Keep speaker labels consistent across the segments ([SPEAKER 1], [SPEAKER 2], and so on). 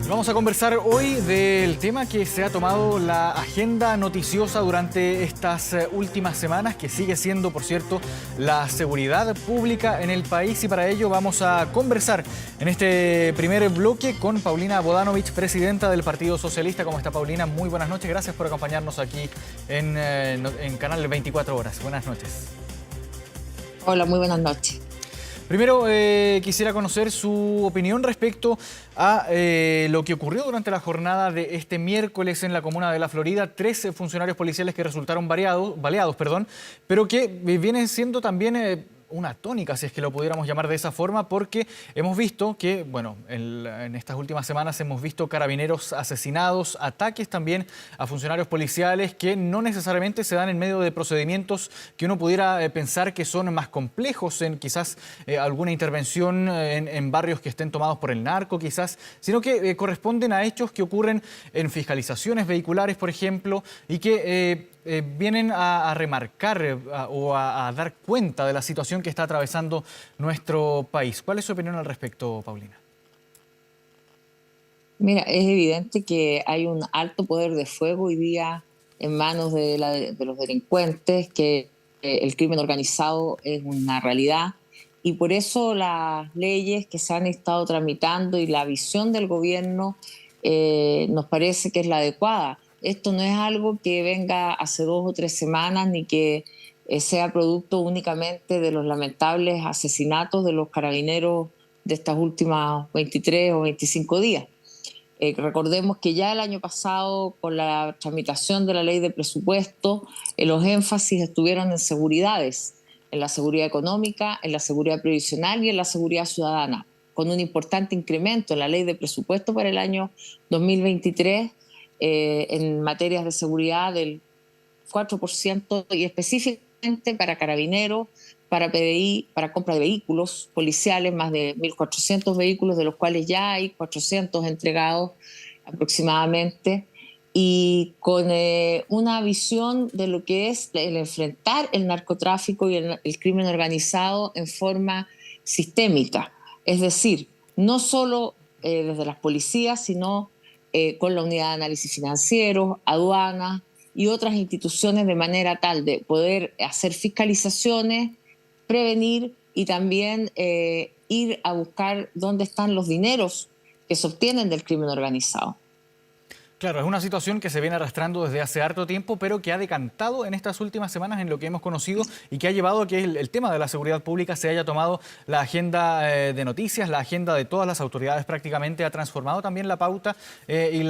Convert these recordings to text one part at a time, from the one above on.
[SPEAKER 1] Vamos a conversar hoy del tema que se ha tomado la agenda noticiosa durante estas últimas semanas, que sigue siendo, por cierto, la seguridad pública en el país. Y para ello vamos a conversar en este primer bloque con Paulina Bodanovich, presidenta del Partido Socialista. ¿Cómo está, Paulina? Muy buenas noches. Gracias por acompañarnos aquí en Canal 24 Horas. Buenas noches.
[SPEAKER 2] Hola, muy buenas noches.
[SPEAKER 1] Primero, quisiera conocer su opinión respecto a lo que ocurrió durante la jornada de este miércoles en la comuna de La Florida. 13 funcionarios policiales que resultaron baleados, pero que vienen siendo también una tónica, si es que lo pudiéramos llamar de esa forma, porque hemos visto que, bueno, en estas últimas semanas hemos visto carabineros asesinados, ataques también a funcionarios policiales que no necesariamente se dan en medio de procedimientos que uno pudiera pensar que son más complejos, en quizás alguna intervención en barrios que estén tomados por el narco, quizás, sino que corresponden a hechos que ocurren en fiscalizaciones vehiculares, por ejemplo, y que vienen a remarcar o a dar cuenta de la situación que está atravesando nuestro país. ¿Cuál es su opinión al respecto, Paulina?
[SPEAKER 2] Mira, es evidente que hay un alto poder de fuego hoy día en manos de los delincuentes, que el crimen organizado es una realidad y por eso las leyes que se han estado tramitando y la visión del gobierno nos parece que es la adecuada. Esto no es algo que venga hace 2 o 3 semanas ni que sea producto únicamente de los lamentables asesinatos de los carabineros de estas últimas 23 o 25 días. Recordemos que ya el año pasado, con la tramitación de la ley de presupuesto, los énfasis estuvieron en seguridades, en la seguridad económica, en la seguridad previsional y en la seguridad ciudadana, con un importante incremento en la ley de presupuesto para el año 2023 en materias de seguridad del 4% y específicamente para carabineros, para PDI, para compra de vehículos policiales, más de 1.400 vehículos, de los cuales ya hay 400 entregados aproximadamente, y con una visión de lo que es el enfrentar el narcotráfico y el crimen organizado en forma sistémica. Es decir, no solo desde las policías, sino con la unidad de análisis financiero, aduanas y otras instituciones, de manera tal de poder hacer fiscalizaciones, prevenir y también ir a buscar dónde están los dineros que se obtienen del crimen organizado.
[SPEAKER 1] Claro, es una situación que se viene arrastrando desde hace harto tiempo, pero que ha decantado en estas últimas semanas en lo que hemos conocido y que ha llevado a que el tema de la seguridad pública se haya tomado la agenda de noticias, la agenda de todas las autoridades prácticamente, ha transformado también la pauta y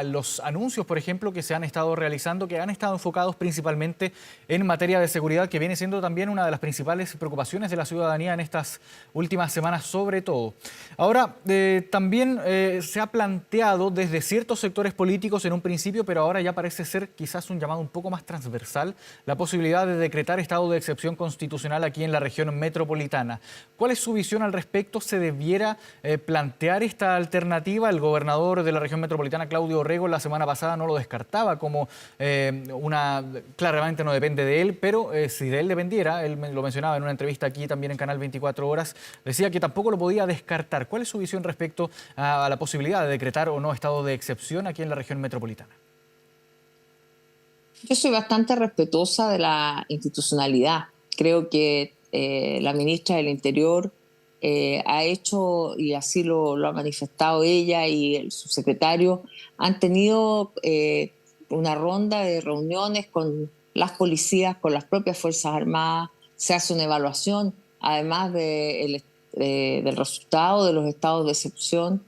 [SPEAKER 1] los anuncios, por ejemplo, que se han estado realizando, que han estado enfocados principalmente en materia de seguridad, que viene siendo también una de las principales preocupaciones de la ciudadanía en estas últimas semanas, sobre todo. Ahora, también se ha planteado desde ciertos sectores políticos en un principio, pero ahora ya parece ser quizás un llamado un poco más transversal, la posibilidad de decretar estado de excepción constitucional aquí en la región metropolitana. ¿Cuál es su visión al respecto? ¿Se debiera plantear esta alternativa? El gobernador de la región metropolitana, Claudio Orrego, la semana pasada no lo descartaba como claramente no depende de él, pero si de él dependiera, él lo mencionaba en una entrevista aquí también en Canal 24 Horas, decía que tampoco lo podía descartar. ¿Cuál es su visión respecto a la posibilidad de decretar o no estado de excepción aquí en la región metropolitana?
[SPEAKER 2] Yo soy bastante respetuosa de la institucionalidad. Creo que la ministra del Interior ha hecho, y así lo ha manifestado ella y el subsecretario, han tenido una ronda de reuniones con las policías, con las propias Fuerzas Armadas, se hace una evaluación, además del resultado de los estados de excepción,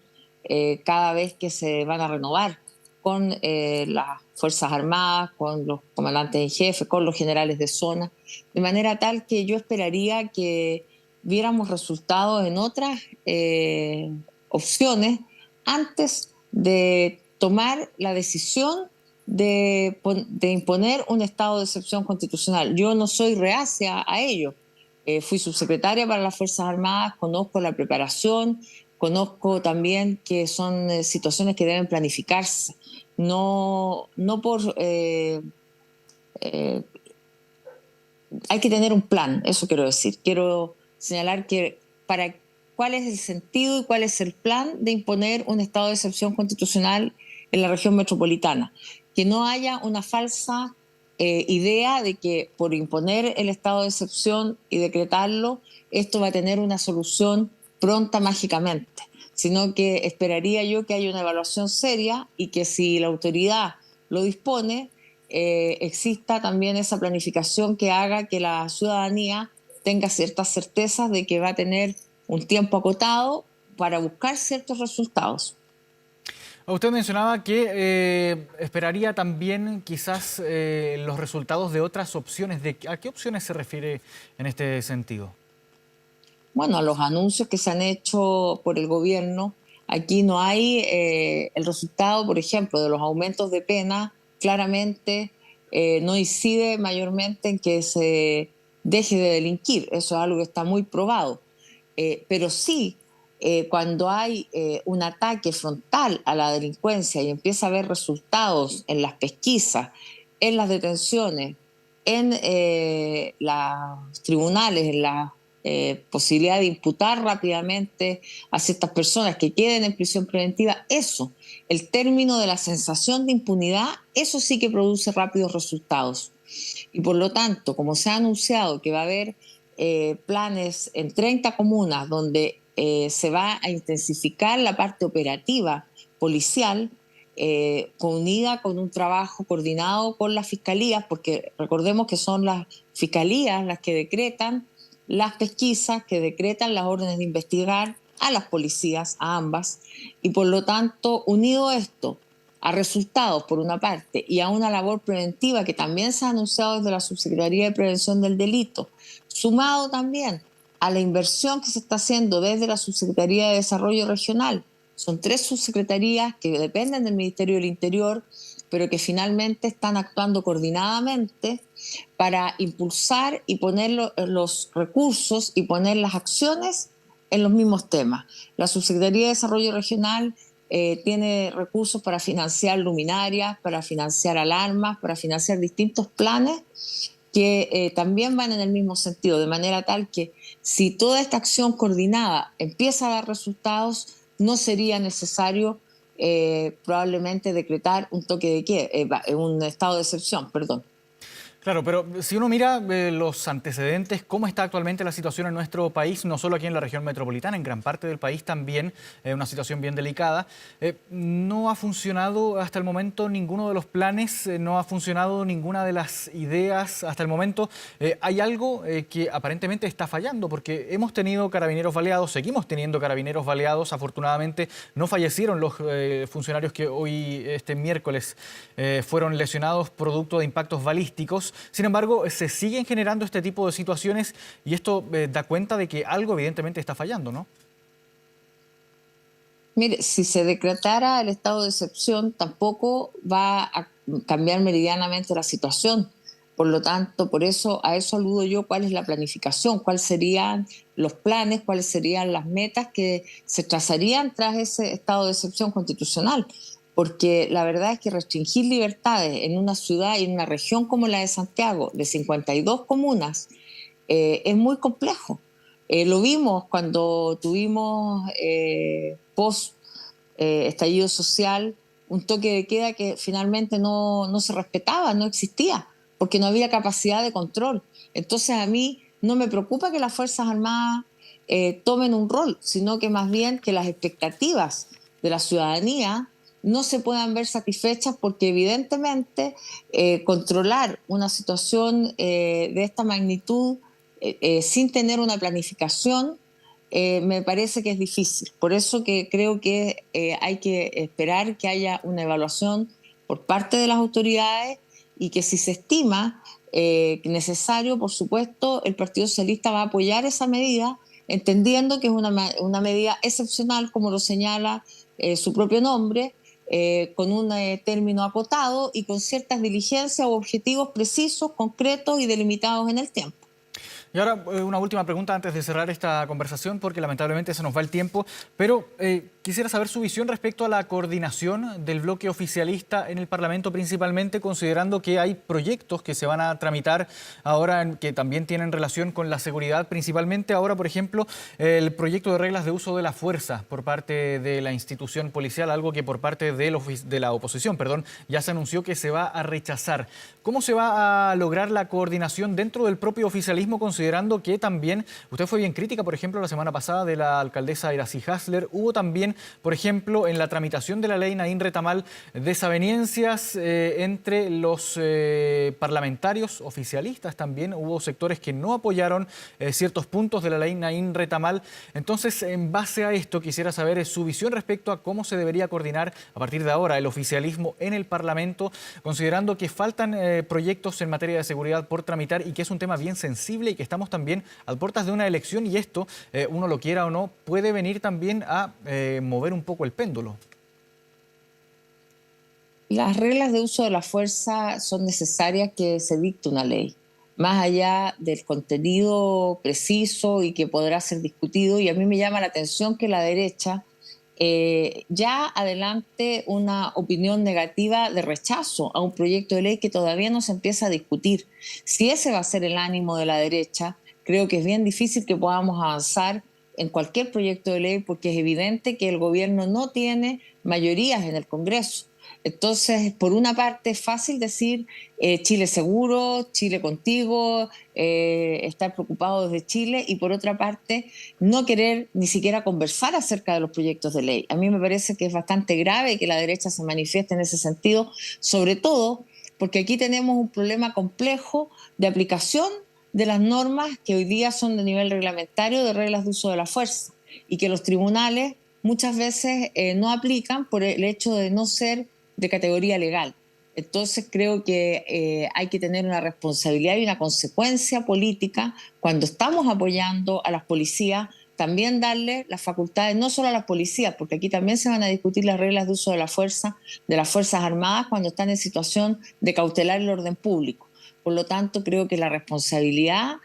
[SPEAKER 2] cada vez que se van a renovar con las Fuerzas Armadas, con los comandantes en jefe, con los generales de zona, de manera tal que yo esperaría que viéramos resultados en otras opciones antes de tomar la decisión de imponer un estado de excepción constitucional. Yo no soy reacia a ello. Fui subsecretaria para las Fuerzas Armadas, conozco la preparación, conozco también que son situaciones que deben planificarse, no por... hay que tener un plan, eso quiero decir. Quiero señalar que para cuál es el sentido y cuál es el plan de imponer un estado de excepción constitucional en la región metropolitana. Que no haya una falsa idea de que por imponer el estado de excepción y decretarlo, esto va a tener una solución pronta mágicamente, sino que esperaría yo que haya una evaluación seria y que si la autoridad lo dispone, exista también esa planificación que haga que la ciudadanía tenga ciertas certezas de que va a tener un tiempo acotado para buscar ciertos resultados.
[SPEAKER 1] Usted mencionaba que esperaría también quizás los resultados de otras opciones. ¿A qué opciones se refiere en este sentido?
[SPEAKER 2] Bueno, a los anuncios que se han hecho por el gobierno, aquí no hay el resultado, por ejemplo, de los aumentos de pena, claramente no incide mayormente en que se deje de delinquir, eso es algo que está muy probado. Pero sí, cuando hay un ataque frontal a la delincuencia y empieza a haber resultados en las pesquisas, en las detenciones, en los tribunales, en la posibilidad de imputar rápidamente a ciertas personas que queden en prisión preventiva, eso, el término de la sensación de impunidad, eso sí que produce rápidos resultados. Y por lo tanto, como se ha anunciado que va a haber planes en 30 comunas donde se va a intensificar la parte operativa policial, unida con un trabajo coordinado con las fiscalías, porque recordemos que son las fiscalías las que decretan las pesquisas, que decretan las órdenes de investigar a las policías, a ambas, y por lo tanto, unido esto a resultados por una parte y a una labor preventiva que también se ha anunciado desde la Subsecretaría de Prevención del Delito, sumado también a la inversión que se está haciendo desde la Subsecretaría de Desarrollo Regional. Son 3 subsecretarías que dependen del Ministerio del Interior, pero que finalmente están actuando coordinadamente para impulsar y poner los recursos y poner las acciones en los mismos temas. La Subsecretaría de Desarrollo Regional tiene recursos para financiar luminarias, para financiar alarmas, para financiar distintos planes que también van en el mismo sentido, de manera tal que si toda esta acción coordinada empieza a dar resultados, no sería necesario probablemente decretar un toque de queda, un estado de excepción, perdón.
[SPEAKER 1] Claro, pero si uno mira los antecedentes, cómo está actualmente la situación en nuestro país, no solo aquí en la región metropolitana, en gran parte del país también, una situación bien delicada. No ha funcionado hasta el momento ninguno de los planes, no ha funcionado ninguna de las ideas hasta el momento. Hay algo que aparentemente está fallando, porque hemos tenido carabineros baleados, seguimos teniendo carabineros baleados. Afortunadamente no fallecieron los funcionarios que hoy, este miércoles, fueron lesionados producto de impactos balísticos. Sin embargo, se siguen generando este tipo de situaciones y esto da cuenta de que algo evidentemente está fallando, ¿no?
[SPEAKER 2] Mire, si se decretara el estado de excepción, tampoco va a cambiar meridianamente la situación. Por lo tanto, por eso a eso aludo yo, cuál es la planificación, cuáles serían los planes, cuáles serían las metas que se trazarían tras ese estado de excepción constitucional. Porque la verdad es que restringir libertades en una ciudad y en una región como la de Santiago, de 52 comunas, es muy complejo. Lo vimos cuando tuvimos post estallido social un toque de queda que finalmente no se respetaba, no existía, porque no había capacidad de control. Entonces a mí no me preocupa que las Fuerzas Armadas tomen un rol, sino que más bien que las expectativas de la ciudadanía no se puedan ver satisfechas, porque evidentemente controlar una situación de esta magnitud sin tener una planificación me parece que es difícil. Por eso que creo que hay que esperar que haya una evaluación por parte de las autoridades y que si se estima necesario, por supuesto, el Partido Socialista va a apoyar esa medida, entendiendo que es una medida excepcional, como lo señala su propio nombre, con un término acotado y con ciertas diligencias o objetivos precisos, concretos y delimitados en el tiempo.
[SPEAKER 1] Y ahora una última pregunta antes de cerrar esta conversación, porque lamentablemente se nos va el tiempo, pero Quisiera saber su visión respecto a la coordinación del bloque oficialista en el Parlamento, principalmente considerando que hay proyectos que se van a tramitar ahora que también tienen relación con la seguridad, principalmente ahora, por ejemplo, el proyecto de reglas de uso de la fuerza por parte de la institución policial, algo que por parte de la oposición, ya se anunció que se va a rechazar. ¿Cómo se va a lograr la coordinación dentro del propio oficialismo, considerando que también, usted fue bien crítica, por ejemplo, la semana pasada de la alcaldesa Iracy Hasler, hubo también, por ejemplo, en la tramitación de la ley Nadine Retamal, desavenencias entre los parlamentarios oficialistas también, hubo sectores que no apoyaron ciertos puntos de la ley Nadine Retamal. Entonces, en base a esto, quisiera saber su visión respecto a cómo se debería coordinar a partir de ahora el oficialismo en el Parlamento, considerando que faltan proyectos en materia de seguridad por tramitar y que es un tema bien sensible y que estamos también a puertas de una elección y esto, uno lo quiera o no, puede venir también a mover un poco el péndulo.
[SPEAKER 2] Las reglas de uso de la fuerza son necesarias que se dicte una ley, más allá del contenido preciso y que podrá ser discutido. Y a mí me llama la atención que la derecha ya adelante una opinión negativa de rechazo a un proyecto de ley que todavía no se empieza a discutir. Si ese va a ser el ánimo de la derecha, creo que es bien difícil que podamos avanzar en cualquier proyecto de ley porque es evidente que el gobierno no tiene mayorías en el Congreso. Entonces, por una parte, es fácil decir Chile seguro, Chile contigo, estar preocupado desde Chile, y por otra parte, no querer ni siquiera conversar acerca de los proyectos de ley. A mí me parece que es bastante grave que la derecha se manifieste en ese sentido, sobre todo porque aquí tenemos un problema complejo de aplicación de las normas que hoy día son de nivel reglamentario de reglas de uso de la fuerza y que los tribunales muchas veces no aplican por el hecho de no ser de categoría legal. Entonces creo que hay que tener una responsabilidad y una consecuencia política cuando estamos apoyando a las policías, también darle las facultades no solo a las policías, porque aquí también se van a discutir las reglas de uso de la fuerza de las Fuerzas Armadas cuando están en situación de cautelar el orden público. Por lo tanto, creo que la responsabilidad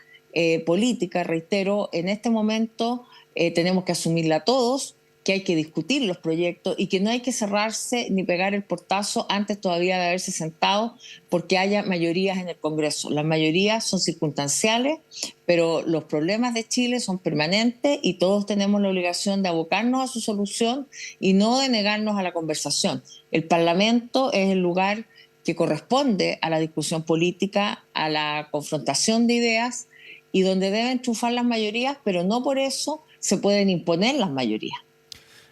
[SPEAKER 2] política, reitero, en este momento tenemos que asumirla todos, que hay que discutir los proyectos y que no hay que cerrarse ni pegar el portazo antes todavía de haberse sentado porque haya mayorías en el Congreso. Las mayorías son circunstanciales, pero los problemas de Chile son permanentes y todos tenemos la obligación de abocarnos a su solución y no de negarnos a la conversación. El Parlamento es el lugar que corresponde a la discusión política, a la confrontación de ideas y donde deben triunfar las mayorías, pero no por eso se pueden imponer las mayorías.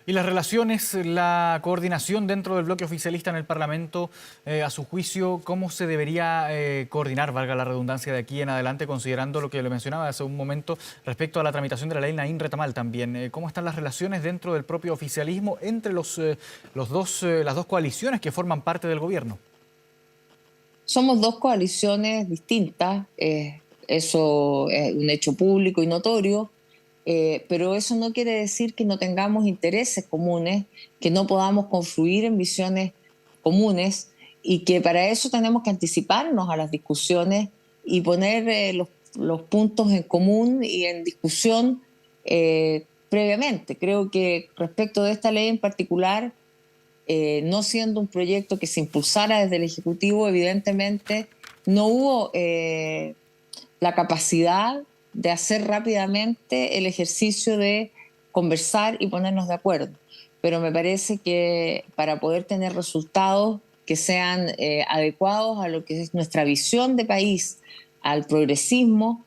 [SPEAKER 1] Y las relaciones, la coordinación dentro del bloque oficialista en el Parlamento, a su juicio, ¿cómo se debería coordinar, valga la redundancia, de aquí en adelante, considerando lo que le mencionaba hace un momento respecto a la tramitación de la ley Nadine Retamal también? ¿Cómo están las relaciones dentro del propio oficialismo entre las dos coaliciones que forman parte del gobierno?
[SPEAKER 2] Somos dos coaliciones distintas, eso es un hecho público y notorio. Pero eso no quiere decir que no tengamos intereses comunes, que no podamos confluir en visiones comunes y que para eso tenemos que anticiparnos a las discusiones y poner los puntos en común y en discusión previamente. Creo que respecto de esta ley en particular, no siendo un proyecto que se impulsara desde el Ejecutivo, evidentemente no hubo la capacidad de hacer rápidamente el ejercicio de conversar y ponernos de acuerdo. Pero me parece que para poder tener resultados que sean adecuados a lo que es nuestra visión de país, al progresismo,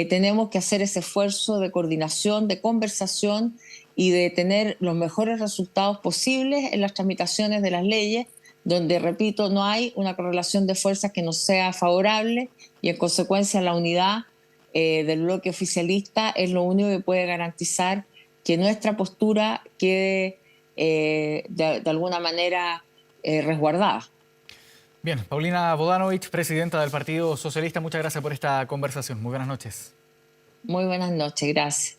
[SPEAKER 2] tenemos que hacer ese esfuerzo de coordinación, de conversación y de tener los mejores resultados posibles en las tramitaciones de las leyes, donde, repito, no hay una correlación de fuerzas que nos sea favorable y en consecuencia la unidad del bloque oficialista es lo único que puede garantizar que nuestra postura quede de alguna manera resguardada.
[SPEAKER 1] Bien, Paulina Bodanovich, presidenta del Partido Socialista, muchas gracias por esta conversación. Muy buenas noches.
[SPEAKER 2] Muy buenas noches, gracias.